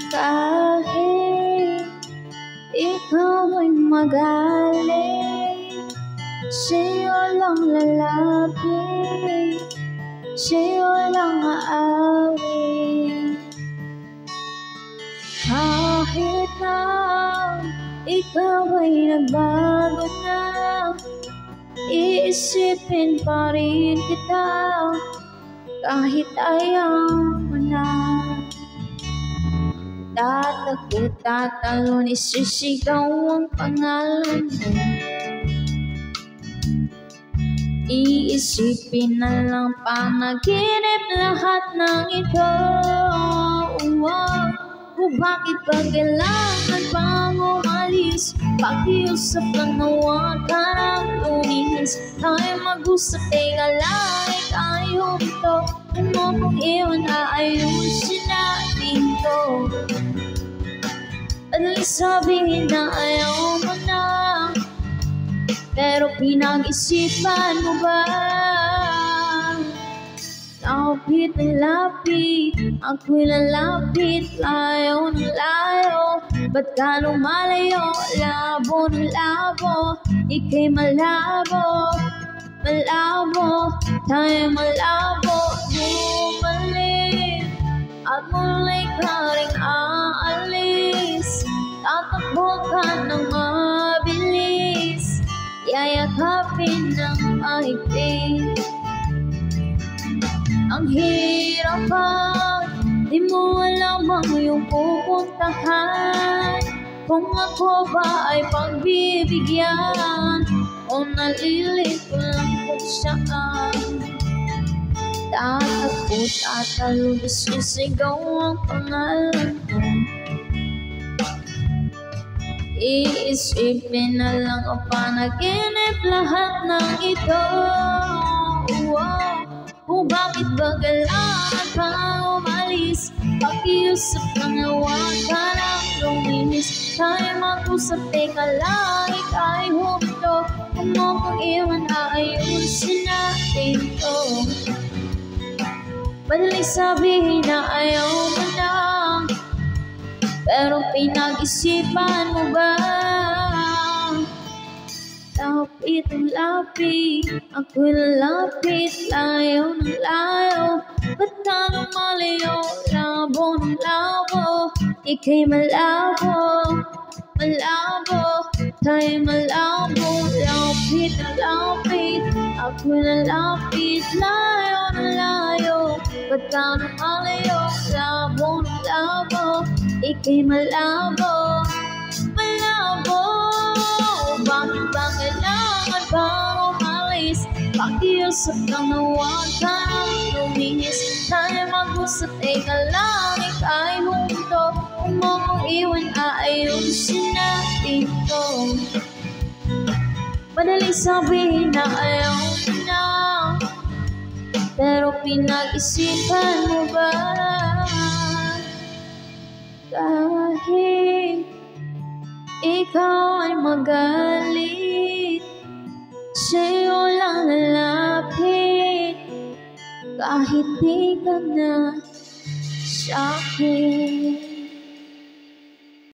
Kahit ikaw ay magaling, sa'yo lang lalapit, sa'yo lang aawin. Kahit na ikaw ay nagbago na, iisipin pa rin kita kahit ayaw mo na. Tatakot, tatalon, isisigaw ang pangalan mo. Iisipin na lang panaginip lahat ng ito. Kung bakit ba kailangan bang umalis? Pakiusap lang na huwag ka nang luminis. Tayo mag-usap, teka lang, tayo ito. Kung mo kong iwan, aayusin natin to. Madaling sabihin na ayaw mo na, pero pinag-isipan mo ba? Lapit na lapit, ako'y lalapit, layo ng layo. Ba't ka lumalayo? Labo ng labo, ika'y malabo, malabo, tayo malabo. Bumalik at mula'y ka rin aalis. Tatakbo ka ng mabilis, yayakapin ng mahigpit. Ang hirap pag di mo alam ang iyong pupuntahan. Kung ako ba ay pagbibigyan o nalilito lang kung saan. Tatakot at talubis, sisigaw ang pangalan mo. Iisipin na lang o panaginip lahat ng ito. Kung bakit ba kailangan pang umalis? Pakiusap lang na huwag ka nang luminis. Tayo mag-usap, teka lang, ika'y humito. Kung mo kong iwan, aayusin natin to. Madaling sabihin na ayaw mo na, pero pinag-isipan mo ba? Lapit ang lapit, ako'y lalapit, layo ng layo. Ba't ka lumalayo? Labo ng labo, ika'y malabo, malabo, tayo malabo. Lapit ang lapit, ako'y lalapit, layo ng layo. Ba't ka lumalayo? Labo ng labo, ika'y malabo, malabo. Bakit ba kailangan bang umalis? Pakiusap lang na huwag ka nang luminis. Tayo mag-usap, teka lang, ika'y humito. Kung mo kong iwan, aayusin natin to. Madaling sabihin na ayaw mo na, pero pinag-isipan mo ba? Kahit ikaw ay magalit, sa'yo lang lalapit, kahit di ka na sa'kin.